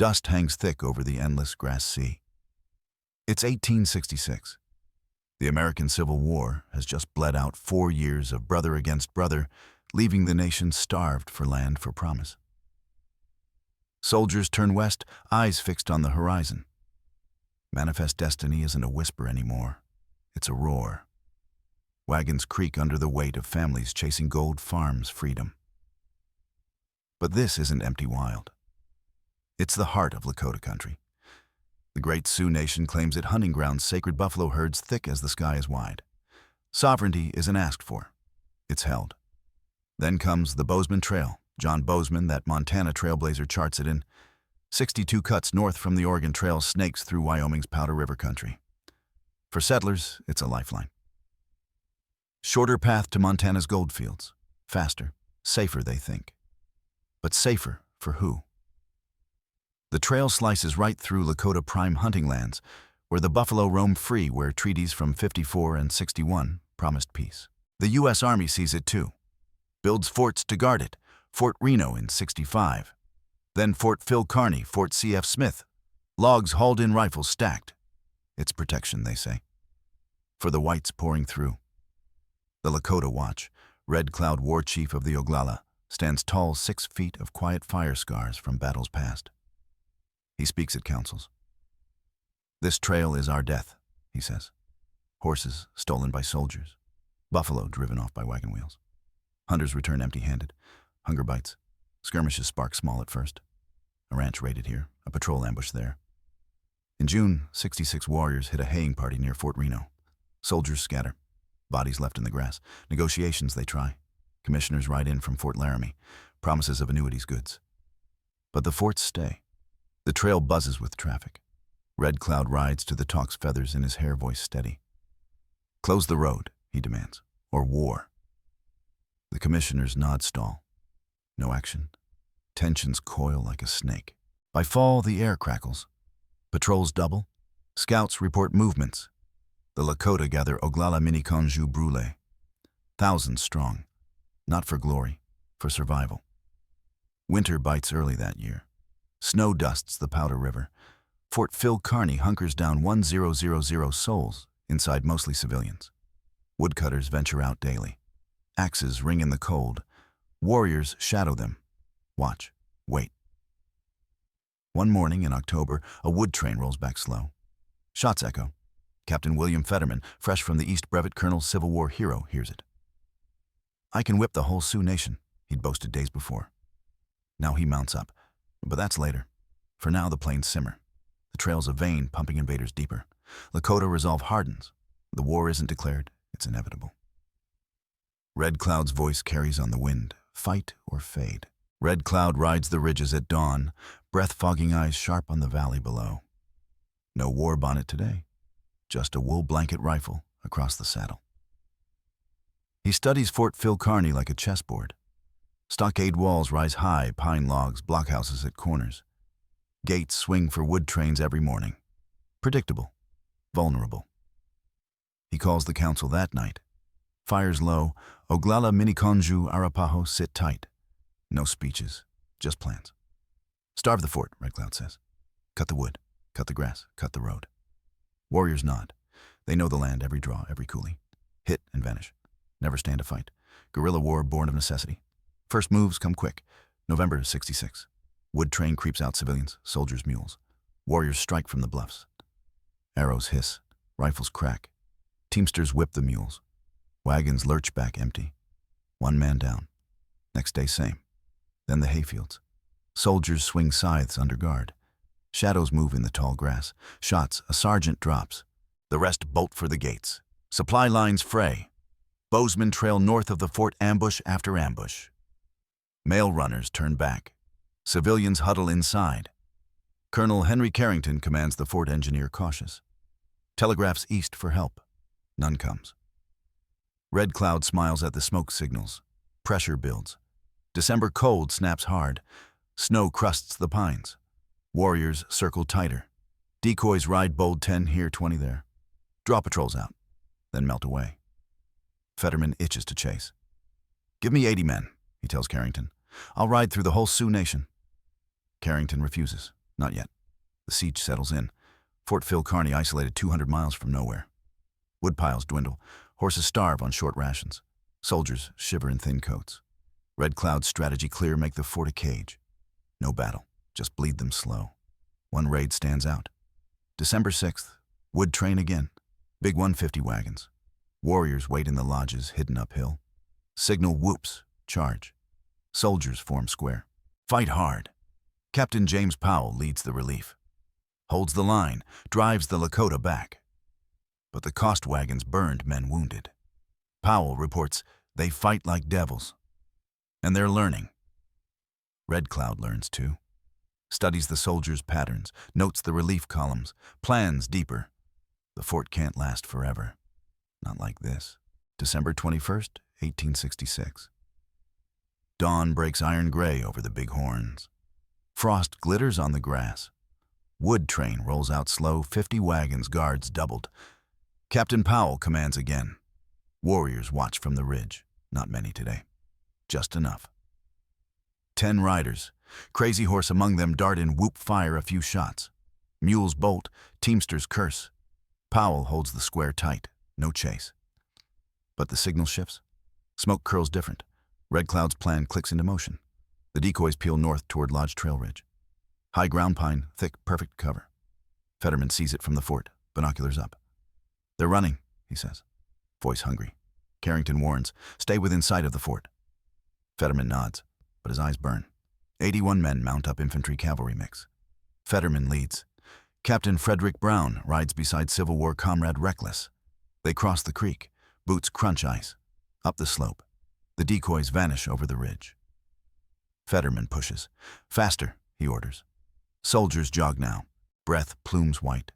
Dust hangs thick over the endless grass sea. It's 1866. The American Civil War has just bled out 4 years of brother against brother, leaving the nation starved for land for promise. Soldiers turn west, eyes fixed on the horizon. Manifest destiny isn't a whisper anymore. It's a roar. Wagons creak under the weight of families chasing gold farms' freedom. But this isn't empty wild. It's the heart of Lakota country. The great Sioux nation claims it hunting grounds sacred buffalo herds thick as the sky is wide. Sovereignty isn't asked for. It's held. Then comes the Bozeman Trail. John Bozeman, that Montana trailblazer, charts it in. 62 cuts north from the Oregon Trail snakes through Wyoming's Powder River country. For settlers, it's a lifeline. Shorter path to Montana's gold fields. Faster, safer, they think. But safer for who? The trail slices right through Lakota prime hunting lands, where the buffalo roam free, where treaties from 54 and 61 promised peace. The U.S. Army sees it too. Builds forts to guard it. Fort Reno in 65. Then Fort Phil Kearny, Fort C.F. Smith. Logs hauled in, rifles stacked. It's protection, they say. For the whites pouring through. The Lakota watch. Red Cloud, war chief of the Oglala, stands tall 6 feet of quiet fire scars from battles past. He speaks at councils. This trail is our death, he says. Horses stolen by soldiers. Buffalo driven off by wagon wheels. Hunters return empty-handed. Hunger bites. Skirmishes spark small at first. A ranch raided here, a patrol ambush there. In June, 66 warriors hit a haying party near Fort Reno. Soldiers scatter. Bodies left in the grass. Negotiations they try. Commissioners ride in from Fort Laramie. Promises of annuities goods. But the forts stay. The trail buzzes with traffic. Red Cloud rides to the talk's feathers in his hair, voice steady. Close the road, he demands, or war. The commissioners nod, stall. No action. Tensions coil like a snake. By fall, the air crackles. Patrols double. Scouts report movements. The Lakota gather Oglala Miniconjou Brûlé. Thousands strong. Not for glory, for survival. Winter bites early that year. Snow dusts the Powder River. Fort Phil Kearny hunkers down 1000 souls, inside mostly civilians. Woodcutters venture out daily. Axes ring in the cold. Warriors shadow them. Watch. Wait. One morning in October, a wood train rolls back slow. Shots echo. Captain William Fetterman, fresh from the East Brevet Colonel Civil War hero, hears it. I can whip the whole Sioux nation, he'd boasted days before. Now he mounts up. But that's later. For now, the plains simmer. The trail's a vein pumping invaders deeper. Lakota resolve hardens. The war isn't declared. It's inevitable. Red Cloud's voice carries on the wind. Fight or fade. Red Cloud rides the ridges at dawn, breath-fogging eyes sharp on the valley below. No war bonnet today. Just a wool blanket rifle across the saddle. He studies Fort Phil Kearny like a chessboard. Stockade walls rise high, pine logs, blockhouses at corners. Gates swing for wood trains every morning. Predictable. Vulnerable. He calls the council that night. Fires low. Oglala Miniconjou Arapaho sit tight. No speeches, just plans. Starve the fort, Red Cloud says. Cut the wood, cut the grass, cut the road. Warriors nod. They know the land, every draw, every coulee. Hit and vanish. Never stand a fight. Guerrilla war born of necessity. First moves come quick. November 66. Wood train creeps out civilians, soldiers, mules. Warriors strike from the bluffs. Arrows hiss. Rifles crack. Teamsters whip the mules. Wagons lurch back empty. One man down. Next day, same. Then the hayfields. Soldiers swing scythes under guard. Shadows move in the tall grass. Shots, a sergeant drops. The rest bolt for the gates. Supply lines fray. Bozeman Trail north of the fort, ambush after ambush. Mail runners turn back. Civilians huddle inside. Colonel Henry Carrington commands the fort engineer, cautious. Telegraphs east for help. None comes. Red Cloud smiles at the smoke signals. Pressure builds. December cold snaps hard. Snow crusts the pines. Warriors circle tighter. Decoys ride bold 10 here, 20 there. Draw patrols out, then melt away. Fetterman itches to chase. Give me 80 men, he tells Carrington. I'll ride through the whole Sioux nation. Carrington refuses. Not yet. The siege settles in. Fort Phil Kearny isolated 200 miles from nowhere. Woodpiles dwindle. Horses starve on short rations. Soldiers shiver in thin coats. Red Cloud's strategy clear: make the fort a cage. No battle, just bleed them slow. One raid stands out. December 6th, wood train again. Big 150 wagons. Warriors wait in the lodges hidden uphill. Signal whoops, charge. Soldiers form square. Fight hard. Captain James Powell leads the relief. Holds the line, drives the Lakota back. But the cost wagons burned men wounded. Powell reports they fight like devils. And they're learning. Red Cloud learns too. Studies the soldiers' patterns, notes the relief columns, plans deeper. The fort can't last forever. Not like this. December 21st, 1866. Dawn breaks iron gray over the big horns. Frost glitters on the grass. Wood train rolls out slow, 50 wagons, guards doubled. Captain Powell commands again. Warriors watch from the ridge. Not many today. Just enough. 10 riders. Crazy Horse among them dart in whoop fire a few shots. Mules bolt, teamsters curse. Powell holds the square tight. No chase. But the signal shifts. Smoke curls different. Red Cloud's plan clicks into motion. The decoys peel north toward Lodge Trail Ridge. High ground pine, thick, perfect cover. Fetterman sees it from the fort, binoculars up. They're running, he says. Voice hungry. Carrington warns, stay within sight of the fort. Fetterman nods, but his eyes burn. 81 men mount up infantry cavalry mix. Fetterman leads. Captain Frederick Brown rides beside Civil War comrade Reckless. They cross the creek. Boots crunch ice. Up the slope. The decoys vanish over the ridge. Fetterman pushes. Faster, he orders. Soldiers jog now. Breath plumes white.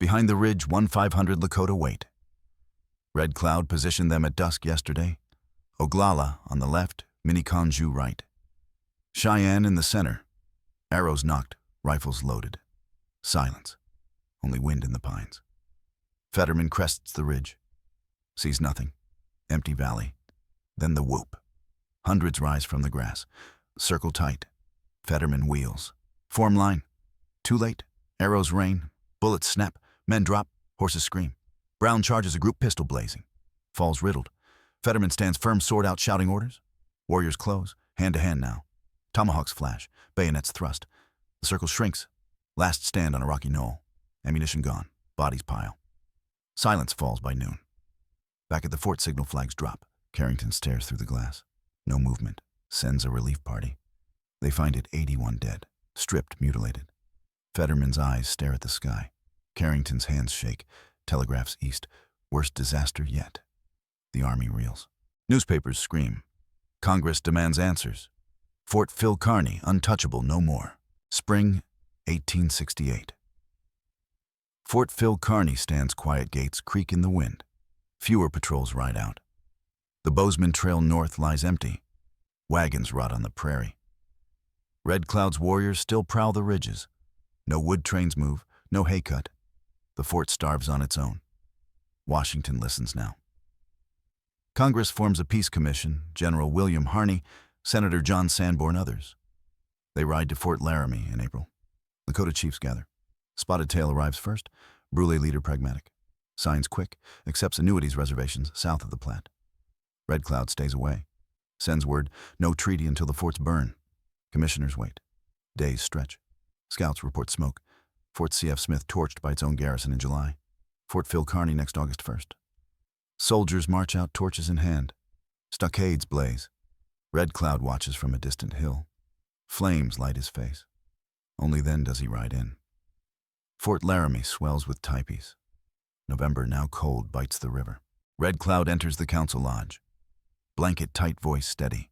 Behind the ridge, 1,500 Lakota wait. Red Cloud positioned them at dusk yesterday. Oglala on the left, Miniconjou right. Cheyenne in the center. Arrows nocked, rifles loaded. Silence. Only wind in the pines. Fetterman crests the ridge. Sees nothing. Empty valley. Then the whoop. Hundreds rise from the grass. Circle tight. Fetterman wheels. Form line. Too late. Arrows rain. Bullets snap. Men drop. Horses scream. Brown charges a group, pistol blazing. Falls riddled. Fetterman stands firm, sword out, shouting orders. Warriors close. Hand to hand now. Tomahawks flash. Bayonets thrust. The circle shrinks. Last stand on a rocky knoll. Ammunition gone. Bodies pile. Silence falls by noon. Back at the fort, signal flags drop. Carrington stares through the glass. No movement. Sends a relief party. They find it 81 dead. Stripped, mutilated. Fetterman's eyes stare at the sky. Carrington's hands shake. Telegraphs east. Worst disaster yet. The army reels. Newspapers scream. Congress demands answers. Fort Phil Kearny, untouchable no more. Spring, 1868. Fort Phil Kearny stands quiet, gates creak in the wind. Fewer patrols ride out. The Bozeman Trail north lies empty. Wagons rot on the prairie. Red Cloud's warriors still prowl the ridges. No wood trains move, no hay cut. The fort starves on its own. Washington listens now. Congress forms a peace commission, General William Harney, Senator John Sanborn, others. They ride to Fort Laramie in April. Lakota chiefs gather. Spotted Tail arrives first, Brule leader pragmatic. Signs quick, accepts annuities reservations south of the Platte. Red Cloud stays away. Sends word, no treaty until the forts burn. Commissioners wait. Days stretch. Scouts report smoke. Fort C.F. Smith torched by its own garrison in July. Fort Phil Kearny next August 1st. Soldiers march out, torches in hand. Stockades blaze. Red Cloud watches from a distant hill. Flames light his face. Only then does he ride in. Fort Laramie swells with teepees. November, now cold, bites the river. Red Cloud enters the council lodge. Blanket tight, voice steady.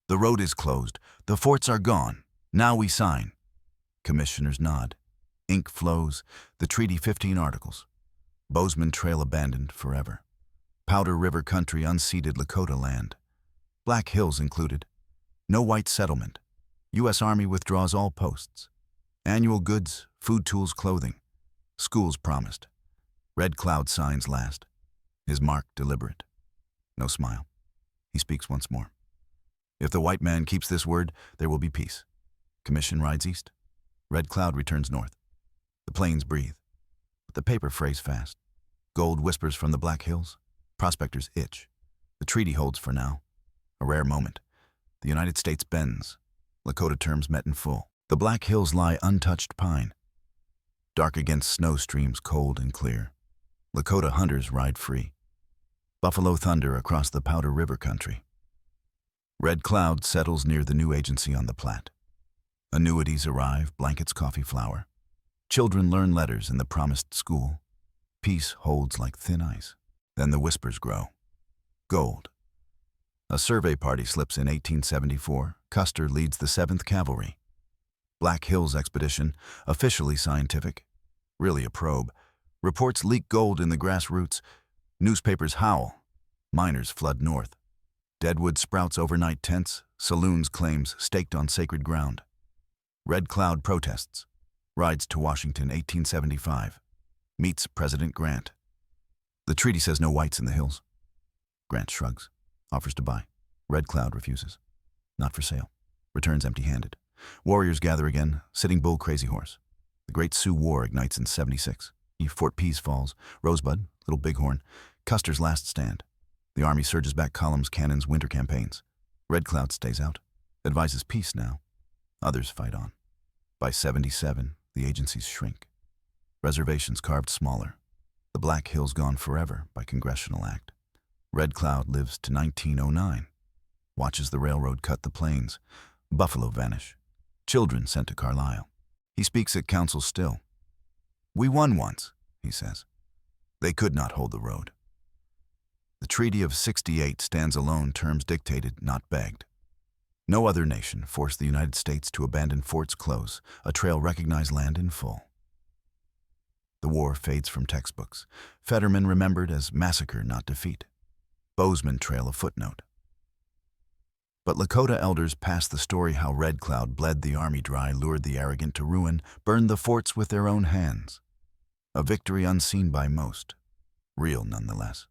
The road is closed. The forts are gone. Now we sign. Commissioners nod. Ink flows. The treaty 15 articles. Bozeman Trail abandoned forever. Powder River country, unceded Lakota land. Black Hills included. No white settlement. U.S. Army withdraws all posts. Annual goods, food, tools, clothing. Schools promised. Red Cloud signs last. His mark deliberate. No smile. He speaks once more. If the white man keeps this word, there will be peace. Commission rides east. Red Cloud returns north. The plains breathe, but the paper frays fast. Gold whispers from the Black Hills. Prospectors itch. The treaty holds for now. A rare moment. The United States bends. Lakota terms met in full. The Black Hills lie untouched pine. Dark against snow streams cold and clear. Lakota hunters ride free. Buffalo thunder across the Powder River country. Red Cloud settles near the new agency on the Platte. Annuities arrive, blankets, coffee, flour. Children learn letters in the promised school. Peace holds like thin ice. Then the whispers grow. Gold. A survey party slips in 1874. Custer leads the 7th Cavalry. Black Hills expedition, officially scientific, really a probe. Reports leak gold in the grassroots. Newspapers howl. Miners flood north. Deadwood sprouts overnight tents. Saloons claims staked on sacred ground. Red Cloud protests. Rides to Washington 1875. Meets President Grant. The treaty says no whites in the hills. Grant shrugs. Offers to buy. Red Cloud refuses. Not for sale. Returns empty-handed. Warriors gather again. Sitting Bull Crazy Horse. The Great Sioux War ignites in 76. Fort Pease falls. Rosebud, Little Bighorn. Custer's last stand. The army surges back columns, cannons, winter campaigns. Red Cloud stays out. Advises peace now. Others fight on. By 77, the agencies shrink. Reservations carved smaller. The Black Hills gone forever by congressional act. Red Cloud lives to 1909. Watches the railroad cut the plains. Buffalo vanish. Children sent to Carlisle. He speaks at council still. We won once, he says. They could not hold the road. The Treaty of 68 stands alone, terms dictated, not begged. No other nation forced the United States to abandon forts close, a trail recognized land in full. The war fades from textbooks. Fetterman remembered as massacre, not defeat. Bozeman Trail a footnote. But Lakota elders pass the story how Red Cloud bled the army dry, lured the arrogant to ruin, burned the forts with their own hands. A victory unseen by most, real nonetheless.